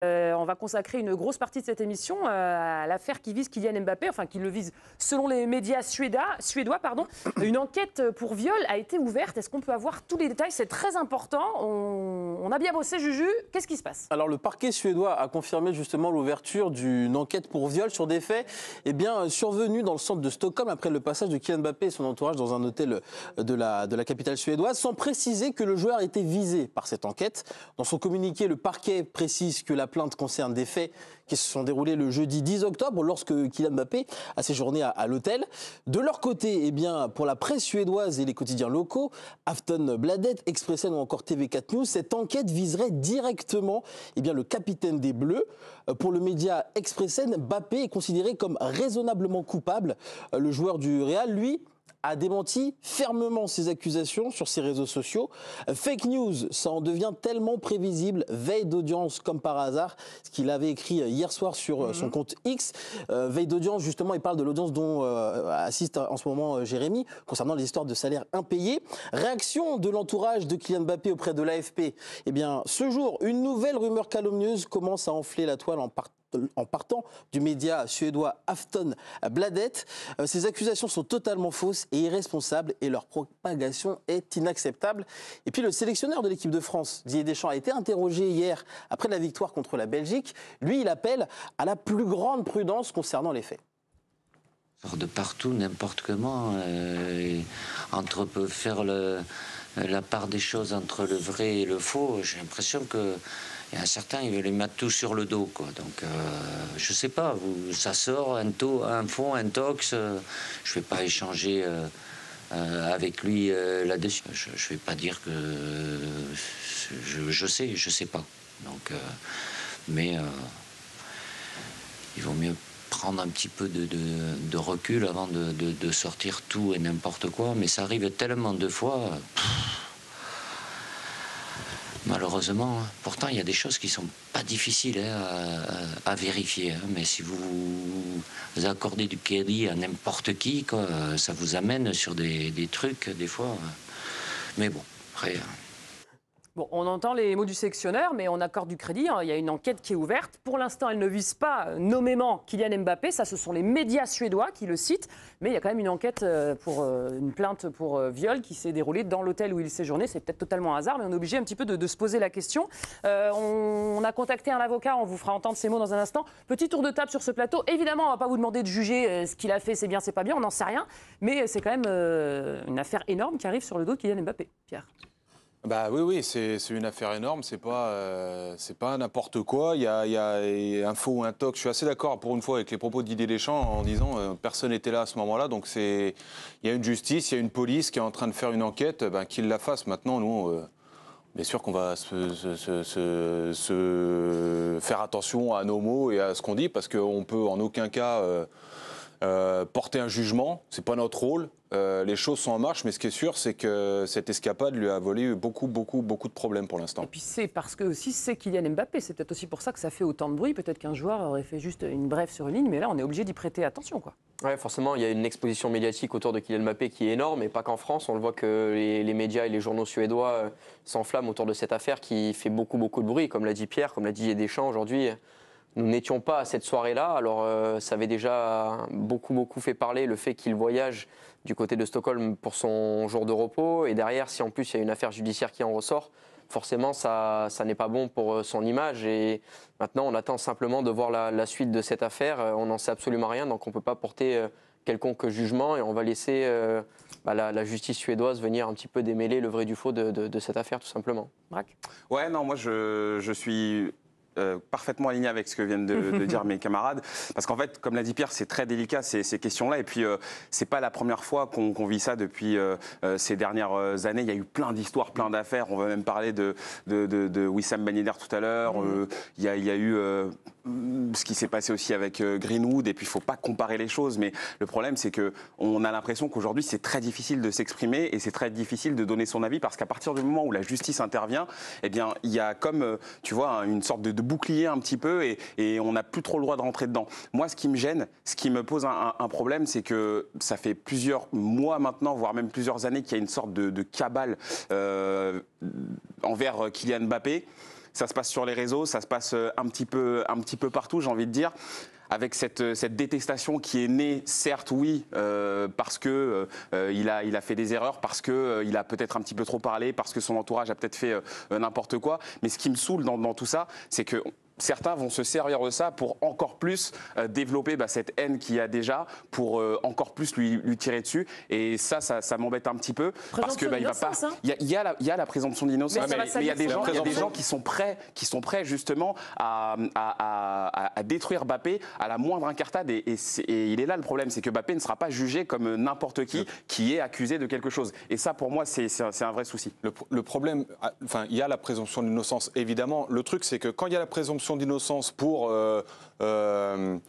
On va consacrer une grosse partie de cette émission à l'affaire qui vise Kylian Mbappé, enfin qui le vise selon les médias suédois. Une enquête pour viol a été ouverte. Est-ce qu'on peut avoir tous les détails? C'est très important. On a bien bossé, Juju. Qu'est-ce qui se passe? Alors le parquet suédois a confirmé justement l'ouverture d'une enquête pour viol sur des faits survenus dans le centre de Stockholm après le passage de Kylian Mbappé et son entourage dans un hôtel de la capitale suédoise, sans préciser que le joueur était visé par cette enquête. Dans son communiqué, le parquet précise que la plainte concerne des faits qui se sont déroulés le jeudi 10 octobre lorsque Kylian Mbappé a séjourné à l'hôtel. De leur côté, pour la presse suédoise et les quotidiens locaux, Aftonbladet, Expressen ou encore TV4 News, cette enquête viserait directement le capitaine des Bleus. Pour le média Expressen, Mbappé est considéré comme raisonnablement coupable. Le joueur du Real, lui, a démenti fermement ces accusations sur ses réseaux sociaux. Fake news, ça en devient tellement prévisible. Veille d'audience comme par hasard, ce qu'il avait écrit hier soir sur son compte X. Veille d'audience, justement, il parle de l'audience dont assiste en ce moment Jérémy, concernant les histoires de salaires impayés. Réaction de l'entourage de Kylian Mbappé auprès de l'AFP. Ce jour, une nouvelle rumeur calomnieuse commence à enfler la toile en partant du média suédois Aftonbladet. Ces accusations sont totalement fausses et irresponsables et leur propagation est inacceptable. Et puis le sélectionneur de l'équipe de France, Didier Deschamps, a été interrogé hier après la victoire contre la Belgique. Lui, il appelle à la plus grande prudence concernant les faits. De partout, n'importe comment, faire la part des choses entre le vrai et le faux, j'ai l'impression que il y a certains, ils veulent mettre tout sur le dos, quoi. Donc, je sais pas, ça sort, un fond, un tox. Je vais pas échanger avec lui là-dessus. Je vais pas dire que je sais pas. Donc, mais il vaut mieux prendre un petit peu de recul avant de sortir tout et n'importe quoi. Mais ça arrive tellement de fois. Malheureusement, pourtant il y a des choses qui sont pas difficiles à vérifier. Mais si vous accordez du crédit à n'importe qui, quoi, ça vous amène sur des trucs des fois. Mais bon, après. Bon, on entend les mots du sélectionneur, mais on accorde du crédit. Il y a une enquête qui est ouverte. Pour l'instant, elle ne vise pas nommément Kylian Mbappé. Ça, ce sont les médias suédois qui le citent. Mais il y a quand même une enquête une plainte pour viol qui s'est déroulée dans l'hôtel où il séjournait. C'est peut-être totalement hasard, mais on est obligé un petit peu de se poser la question. On a contacté un avocat. On vous fera entendre ses mots dans un instant. Petit tour de table sur ce plateau. Évidemment, on ne va pas vous demander de juger ce qu'il a fait, c'est bien, c'est pas bien. On n'en sait rien. Mais c'est quand même une affaire énorme qui arrive sur le dos de Kylian Mbappé. Pierre. Bah oui, c'est une affaire énorme, c'est pas n'importe quoi. Il y a un faux ou un toc. Je suis assez d'accord pour une fois avec les propos de Didier Deschamps en disant personne n'était là à ce moment-là. Donc il y a une justice, il y a une police qui est en train de faire une enquête, qu'ils la fassent maintenant. Nous, bien sûr qu'on va se faire attention à nos mots et à ce qu'on dit parce qu'on peut en aucun cas porter un jugement. C'est pas notre rôle. Les choses sont en marche, mais ce qui est sûr, c'est que cette escapade lui a volé beaucoup de problèmes pour l'instant. Et puis c'est parce que aussi c'est Kylian Mbappé, c'est peut-être aussi pour ça que ça fait autant de bruit. Peut-être qu'un joueur aurait fait juste une brève sur une ligne, mais là on est obligé d'y prêter attention, quoi. Ouais, forcément, il y a une exposition médiatique autour de Kylian Mbappé qui est énorme, et pas qu'en France. On le voit que les médias et les journaux suédois s'enflamment autour de cette affaire qui fait beaucoup de bruit, comme l'a dit Pierre, comme l'a dit Deschamps aujourd'hui. Nous n'étions pas à cette soirée-là, alors ça avait déjà beaucoup fait parler le fait qu'il voyage du côté de Stockholm pour son jour de repos. Et derrière, si en plus il y a une affaire judiciaire qui en ressort, forcément ça n'est pas bon pour son image. Et maintenant, on attend simplement de voir la suite de cette affaire. On n'en sait absolument rien, donc on ne peut pas porter quelconque jugement et on va laisser la justice suédoise venir un petit peu démêler le vrai du faux de cette affaire, tout simplement. Braque. Ouais, non, moi je suis parfaitement aligné avec ce que viennent de dire mes camarades, parce qu'en fait, comme l'a dit Pierre, c'est très délicat ces questions-là, et puis c'est pas la première fois qu'on vit ça depuis ces dernières années. Il y a eu plein d'histoires, plein d'affaires. On va même parler de Wissam Ben Yedder tout à l'heure. Il y a eu ce qui s'est passé aussi avec Greenwood, et puis il ne faut pas comparer les choses, mais le problème c'est qu'on a l'impression qu'aujourd'hui c'est très difficile de s'exprimer et c'est très difficile de donner son avis, parce qu'à partir du moment où la justice intervient, eh bien il y a comme, tu vois, une sorte de bouclier un petit peu, et on n'a plus trop le droit de rentrer dedans. Moi, ce qui me gêne, ce qui me pose un problème, c'est que ça fait plusieurs mois maintenant, voire même plusieurs années, qu'il y a une sorte de cabale envers Kylian Mbappé. ça se passe sur les réseaux, ça se passe un petit peu partout, j'ai envie de dire. Avec cette détestation qui est née, certes, oui, parce que il a fait des erreurs, parce que il a peut-être un petit peu trop parlé, parce que son entourage a peut-être fait n'importe quoi. Mais ce qui me saoule dans tout ça, c'est que certains vont se servir de ça pour encore plus développer cette haine qu'il y a déjà, pour encore plus lui tirer dessus. Et ça m'embête un petit peu, parce que il va pas. Il y a la présomption d'innocence, mais il y a des gens qui sont prêts justement à détruire Mbappé à la moindre incartade. Et il est là le problème, c'est que Mbappé ne sera pas jugé comme n'importe qui est accusé de quelque chose. Et ça, pour moi, c'est un vrai souci. Le problème, enfin, il y a la présomption d'innocence, évidemment. Le truc, c'est que quand il y a la présomption d'innocence pour, je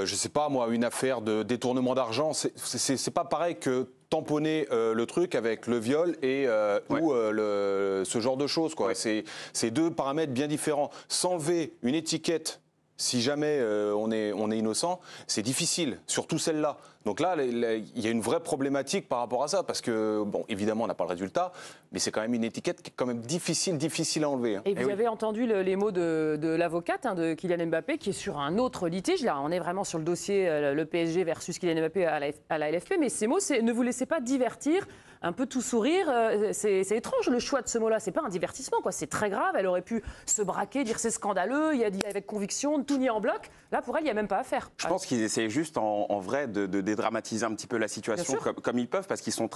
sais pas moi, une affaire de détournement d'argent, c'est pas pareil que tamponner le truc avec le viol et ou ce genre de choses, quoi. Ouais. C'est deux paramètres bien différents. S'enlever une étiquette, si jamais on est innocent, c'est difficile, surtout celle-là. Donc là, il y a une vraie problématique par rapport à ça, parce que, bon, évidemment, on n'a pas le résultat, mais c'est quand même une étiquette qui est quand même difficile à enlever. Et vous avez entendu les mots de l'avocate de Kylian Mbappé, qui est sur un autre litige. Là, on est vraiment sur le dossier le PSG versus Kylian Mbappé à la LFP, mais ces mots, c'est « ne vous laissez pas divertir ». Un peu tout sourire, c'est étrange le choix de ce mot-là. C'est pas un divertissement, quoi. C'est très grave. Elle aurait pu se braquer, dire c'est scandaleux. Il a dit avec conviction, tout nier en bloc. Là, pour elle, il n'y a même pas à faire. Je pense qu'ils essaient juste en vrai de dédramatiser un petit peu la situation comme ils peuvent, parce qu'ils sont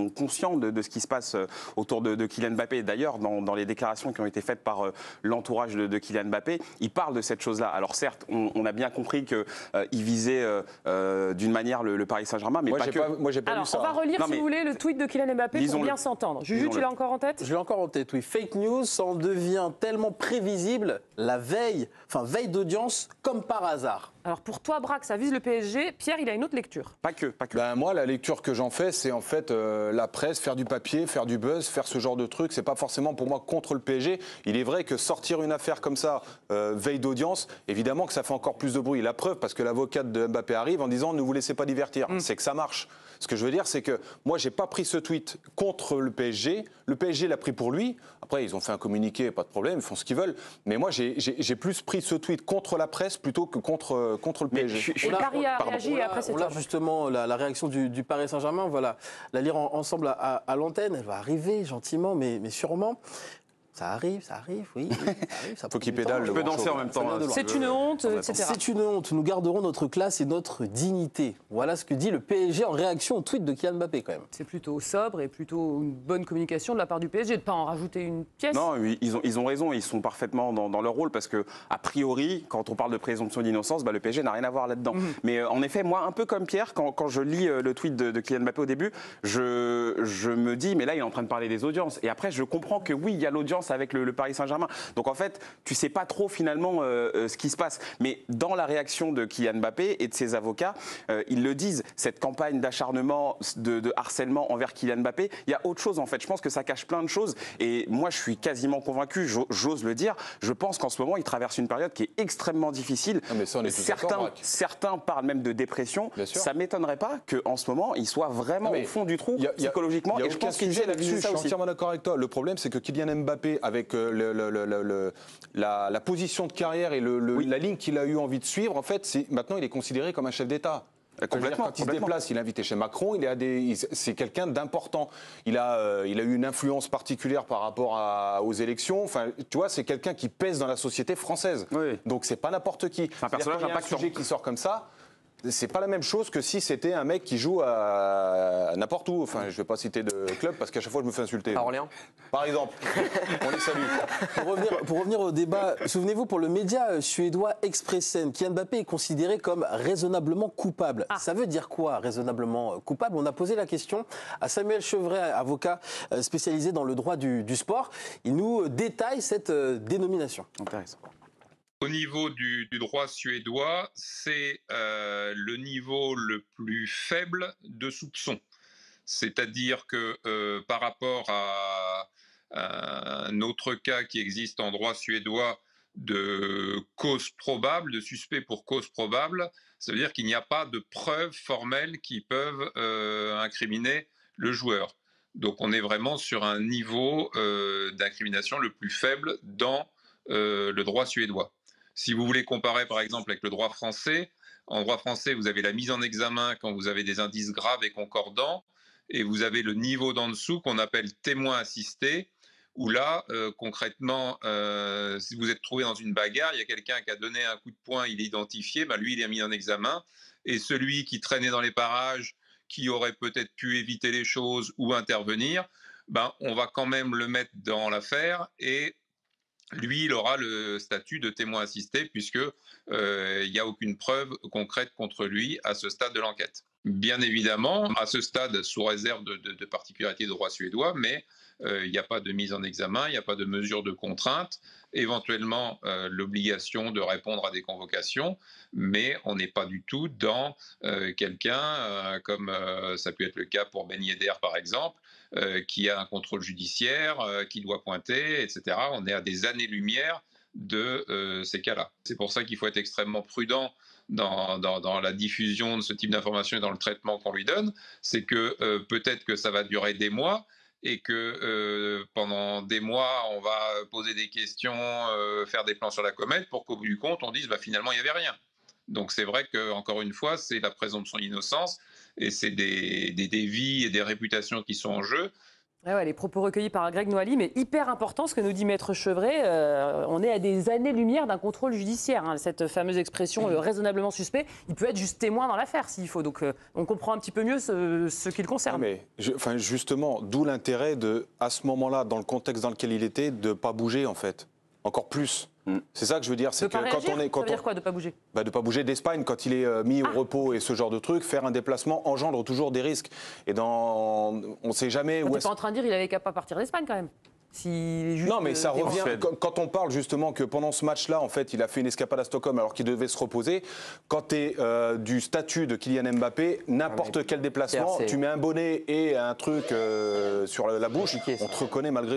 conscients de ce qui se passe autour de Kylian Mbappé. D'ailleurs, dans les déclarations qui ont été faites par l'entourage de Kylian Mbappé, ils parlent de cette chose-là. Alors certes, on a bien compris qu'ils visaient d'une manière le Paris Saint-Germain, mais pas que. Moi, j'ai pas lu ça. On va relire, si vous voulez, le tweet de Kylian Mbappé pour bien s'entendre. Juju, tu l'as encore en tête ? Je l'ai encore en tête, oui. Fake news, ça en devient tellement prévisible la veille d'audience, comme par hasard. Alors pour toi, Braque, ça vise le PSG. Pierre, il a une autre lecture. Pas que. Ben, moi, la lecture que j'en fais, c'est en fait la presse, faire du papier, faire du buzz, faire ce genre de truc. C'est pas forcément pour moi contre le PSG. Il est vrai que sortir une affaire comme ça, veille d'audience, évidemment que ça fait encore plus de bruit. La preuve, parce que l'avocate de Mbappé arrive en disant ne vous laissez pas divertir. C'est que ça marche. Ce que je veux dire, c'est que moi, j'ai pas pris ce tweet contre le PSG. Le PSG l'a pris pour lui. Après, ils ont fait un communiqué, pas de problème, ils font ce qu'ils veulent. Mais moi, j'ai plus pris ce tweet contre la presse plutôt que contre le PSG. Et Paris a réagi après cette heure. Justement, la réaction du Paris Saint-Germain, voilà, la lire ensemble à l'antenne. Elle va arriver gentiment, mais sûrement. Ça arrive, oui. Il faut qu'il pédale. Je peux danser en même temps. C'est une honte, etc. C'est une honte. Nous garderons notre classe et notre dignité. Voilà ce que dit le PSG en réaction au tweet de Kylian Mbappé, quand même. C'est plutôt sobre et plutôt une bonne communication de la part du PSG de ne pas en rajouter une pièce. Non, ils ont raison. Ils sont parfaitement dans leur rôle, parce que, a priori, quand on parle de présomption d'innocence, le PSG n'a rien à voir là-dedans. Mais en effet, moi, un peu comme Pierre, quand je lis le tweet de Kylian Mbappé au début, je me dis, mais là, il est en train de parler des audiences. Et après, je comprends que oui, il y a l'audience avec le Paris Saint-Germain. Donc en fait, tu sais pas trop finalement ce qui se passe. Mais dans la réaction de Kylian Mbappé et de ses avocats, ils le disent, cette campagne d'acharnement, de harcèlement envers Kylian Mbappé, il y a autre chose en fait. Je pense que ça cache plein de choses. Et moi, je suis quasiment convaincu, j'ose le dire, je pense qu'en ce moment, il traverse une période qui est extrêmement difficile. Non, mais ça, on est certains parlent même de dépression. Ça m'étonnerait pas qu'en ce moment, il soit vraiment au fond du trou psychologiquement. Et je pense qu'il est là-dessus. Je suis entièrement d'accord avec toi. Le problème, c'est que Kylian Mbappé, avec la position de carrière et la ligne qu'il a eu envie de suivre, en fait, maintenant, il est considéré comme un chef d'État. Complètement. Quand il se déplace, il est invité chez Macron, c'est quelqu'un d'important. Il a eu une influence particulière par rapport aux élections. Enfin, tu vois, c'est quelqu'un qui pèse dans la société française. Oui. Donc, c'est pas n'importe qui. Un personnage impactant. Un sujet qui sort comme ça. C'est pas la même chose que si c'était un mec qui joue à n'importe où. Enfin, je vais pas citer de club parce qu'à chaque fois je me fais insulter. À Orléans, par exemple. On les salue. Pour revenir au débat, souvenez-vous, pour le média suédois Expressen, Kylian Mbappé est considéré comme raisonnablement coupable. Ça veut dire quoi, raisonnablement coupable? On a posé la question à Samuel Chevret, avocat spécialisé dans le droit du sport. Il nous détaille cette dénomination. Intéressant. Au niveau du droit suédois, c'est le niveau le plus faible de soupçon. C'est-à-dire que par rapport à un autre cas qui existe en droit suédois de cause probable, de suspect pour cause probable, ça veut dire qu'il n'y a pas de preuves formelles qui peuvent incriminer le joueur. Donc on est vraiment sur un niveau d'incrimination le plus faible dans le droit suédois. Si vous voulez comparer par exemple avec le droit français, en droit français, vous avez la mise en examen quand vous avez des indices graves et concordants, et vous avez le niveau d'en dessous qu'on appelle témoin assisté, où là, concrètement, si vous êtes trouvé dans une bagarre, il y a quelqu'un qui a donné un coup de poing, il est identifié, ben lui, il est mis en examen, et celui qui traînait dans les parages, qui aurait peut-être pu éviter les choses ou intervenir, ben, on va quand même le mettre dans l'affaire, et lui, il aura le statut de témoin assisté puisque il n'y a aucune preuve concrète contre lui à ce stade de l'enquête. Bien évidemment, à ce stade, sous réserve de particularités de droit suédois, mais il n'y a pas de mise en examen, il n'y a pas de mesure de contrainte, éventuellement l'obligation de répondre à des convocations, mais on n'est pas du tout dans quelqu'un, comme ça peut être le cas pour Ben Yedder par exemple, qui a un contrôle judiciaire, qui doit pointer, etc. On est à des années-lumière de ces cas-là. C'est pour ça qu'il faut être extrêmement prudent dans la diffusion de ce type d'informations et dans le traitement qu'on lui donne. C'est que peut-être que ça va durer des mois et que pendant des mois, on va poser des questions, faire des plans sur la comète pour qu'au bout du compte, on dise bah, finalement, il n'y avait rien. Donc c'est vrai qu'encore une fois, c'est la présomption d'innocence et c'est des vies et des réputations qui sont en jeu. Ah ouais, les propos recueillis par Greg Noailly, mais hyper important ce que nous dit Maître Chevret. On est à des années-lumière d'un contrôle judiciaire. Hein, cette fameuse expression raisonnablement suspect, il peut être juste témoin dans l'affaire s'il faut. Donc on comprend un petit peu mieux ce qui le concerne. Mais justement, d'où l'intérêt de, à ce moment-là, dans le contexte dans lequel il était, de ne pas bouger en fait. Encore plus. C'est ça que je veux dire, c'est que quand on est... Ça veut dire quoi de ne pas bouger? De ne pas bouger d'Espagne, quand il est mis au repos et ce genre de truc, faire un déplacement engendre toujours des risques. Et on ne sait jamais... On n'est pas en train de dire qu'il avait qu'à pas partir d'Espagne quand même. Juste non, mais ça revient. Quand on parle justement que pendant ce match-là, en fait, il a fait une escapade à Stockholm alors qu'il devait se reposer. Quand tu es du statut de Kylian Mbappé, n'importe quel déplacement, tu mets un bonnet et un truc sur la bouche, on te reconnaît malgré tout.